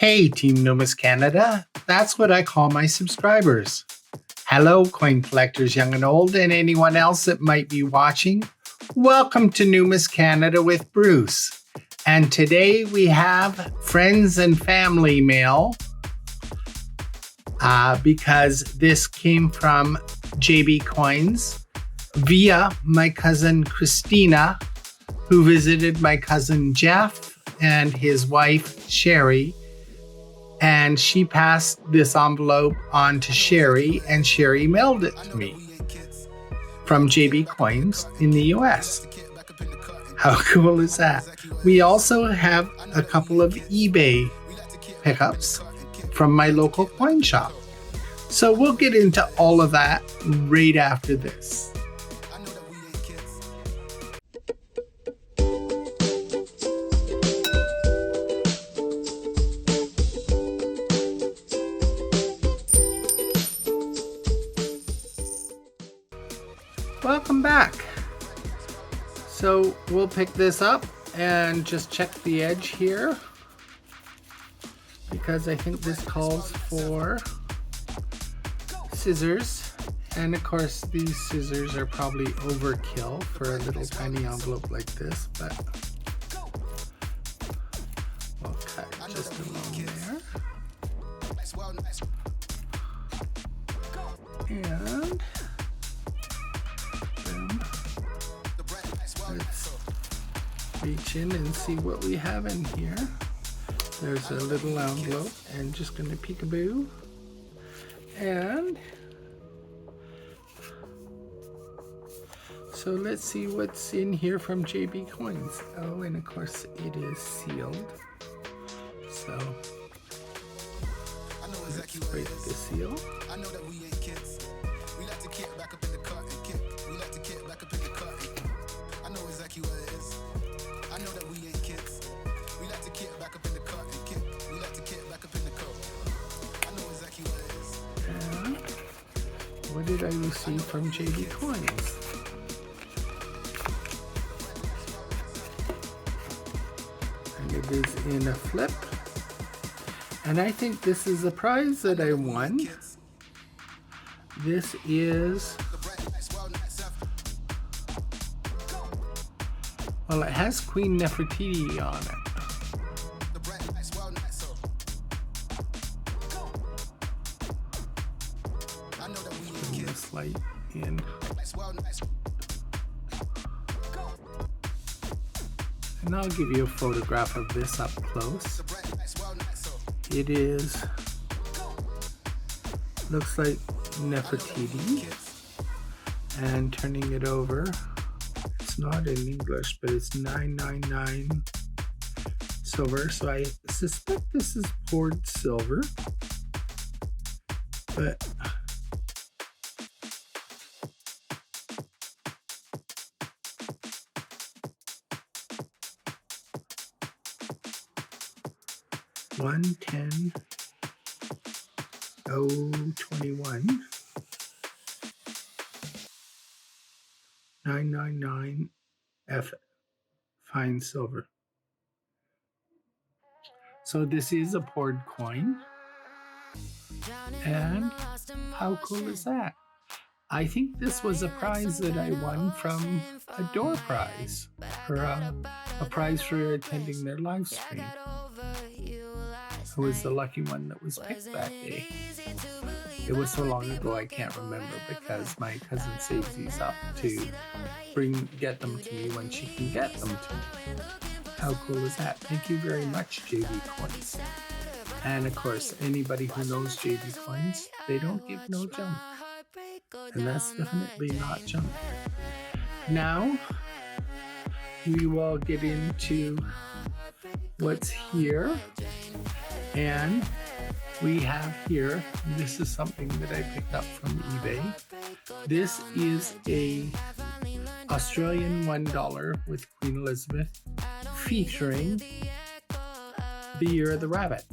Hey, Team Numis Canada. That's what I call my subscribers. Hello, coin collectors young and old, and anyone else that might be watching. Welcome to Numis Canada with Bruce. And today we have friends and family mail because this came from JBCoins via my cousin Christina, who visited my cousin Jeff and his wife Shari. And she passed this envelope on to Shari, and Shari mailed it to me from JBCoins in the US. How cool is that? We also have a couple of eBay pickups from my local coin shop. So we'll get into all of that right after this. Welcome back. So we'll pick this up and just check the edge here because I think this calls for scissors, and of course these scissors are probably overkill for a little tiny envelope like this, but we'll cut just along there. And let's reach in and see what we have in here. There's a little envelope, and just going to peekaboo. And so let's see what's in here from JBCoins. Oh, and of course it is sealed. So let's break the seal. What did I receive from JBCoins? And it is in a flip. And I think this is a prize that I won. This is, well, it has Queen Nefertiti on it. Bring this light in. And I'll give you a photograph of this up close. It is, looks like Nefertiti, and turning it over, it's not in English, but it's 999 silver, so I suspect this is poured silver, but $110,021 999 F fine silver. So this is a poured coin, and how cool is that? I think this was a prize that I won from a door prize, or a prize for attending their live stream. I was the lucky one that was picked that day. It was so long ago I can't remember, because my cousin saves these up to get them to me when she can get them to me. How cool is that? Thank you very much, JBCoins. And of course, anybody who knows JBCoins, they don't give no junk. And that's definitely not junk. Now, we will get into what's here. And we have here, this is something that I picked up from eBay. This is a Australian $1 with Queen Elizabeth featuring the Year of the Rabbit.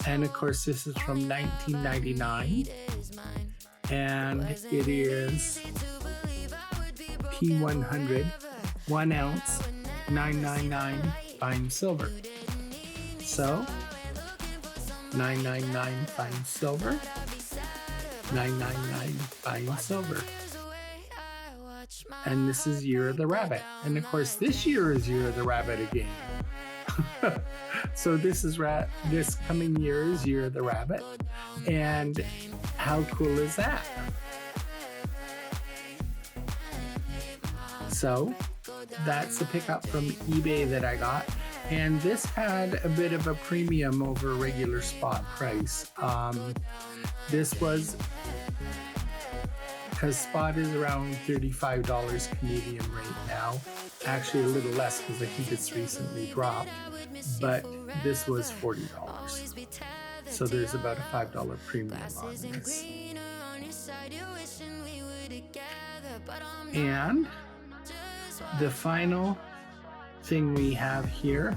And of course this is from 1999, and it is P100, 1 ounce, 999 fine silver. So 999 fine silver, 999 fine silver. And this is Year of the Rabbit. And of course, this year is Year of the Rabbit again. So this is this coming year is Year of the Rabbit. And how cool is that? So that's a pickup from eBay that I got. And this had a bit of a premium over regular spot price. This was, because spot is around $35 Canadian right now. Actually a little less because I think it's recently dropped. But this was $40. So there's about a $5 premium on this. And the final thing we have here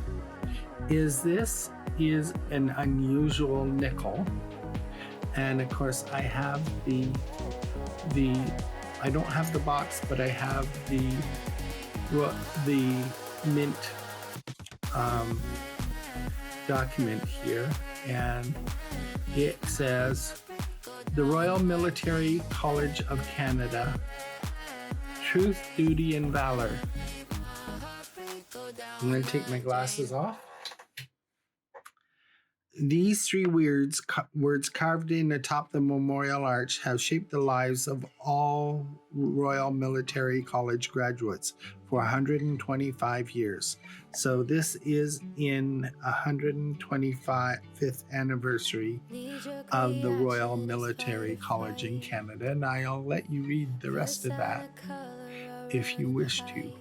is this is an unusual nickel. And of course I have I don't have the box, but I have the mint document here, and it says the Royal Military College of Canada, Truth, Duty, and Valor. I'm going to take my glasses off. These three words carved in atop the memorial arch have shaped the lives of all Royal Military College graduates for 125 years. So this is in 125th anniversary of the Royal Military College in Canada, and I'll let you read the rest of that if you wish to.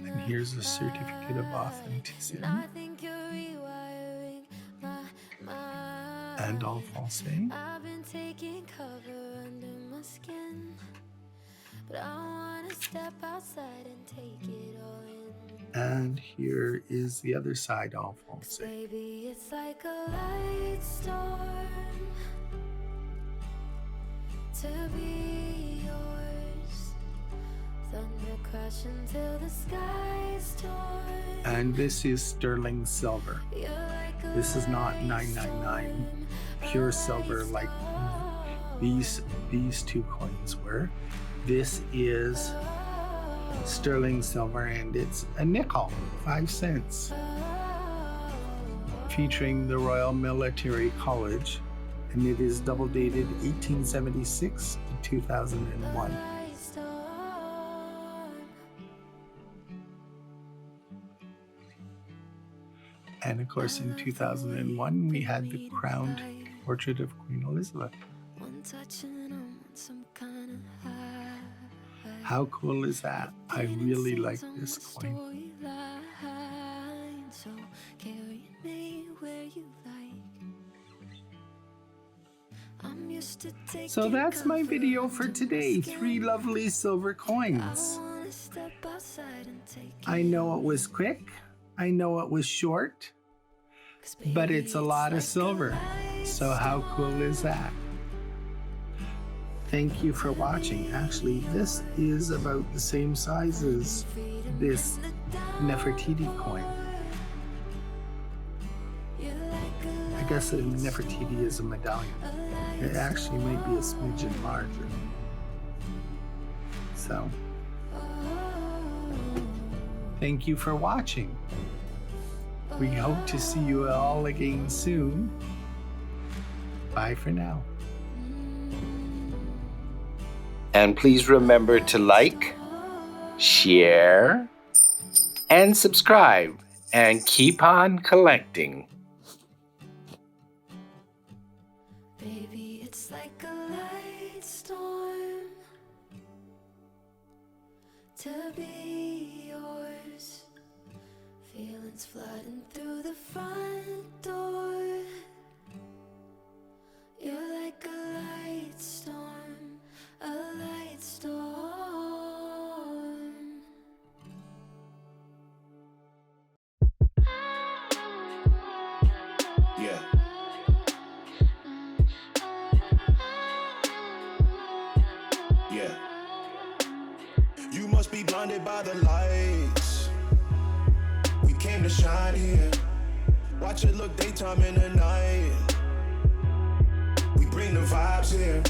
And here's a certificate of authenticity. And Alphonse. And here is the other side, Alphonse. Baby, it's like a light storm to be yours. Thunder crash until the sky's torn. And this is sterling silver. This is not 999 pure silver like these two coins were. This is sterling silver, and it's a nickel, 5 cents, featuring the Royal Military College, and it is double dated 1876 to 2001. And of course, in 2001, we had the crowned portrait of Queen Elizabeth. How cool is that? I really like this coin. So that's my video for today. 3 lovely silver coins. I know it was quick. I know it was short, but it's a lot of silver. So how cool is that? Thank you for watching. Actually, this is about the same size as this Nefertiti coin. I guess a Nefertiti is a medallion. It actually might be a smidgen larger. So, thank you for watching. We hope to see you all again soon. Bye for now. And please remember to like, share, and subscribe, and keep on collecting. Baby, it's like a light storm to be yours. Feelings flooding through the front door. You're like a light storm, a light storm. Yeah. Yeah. You must be blinded by the lights. to shine here. Watch it look daytime in the night. We bring the vibes here.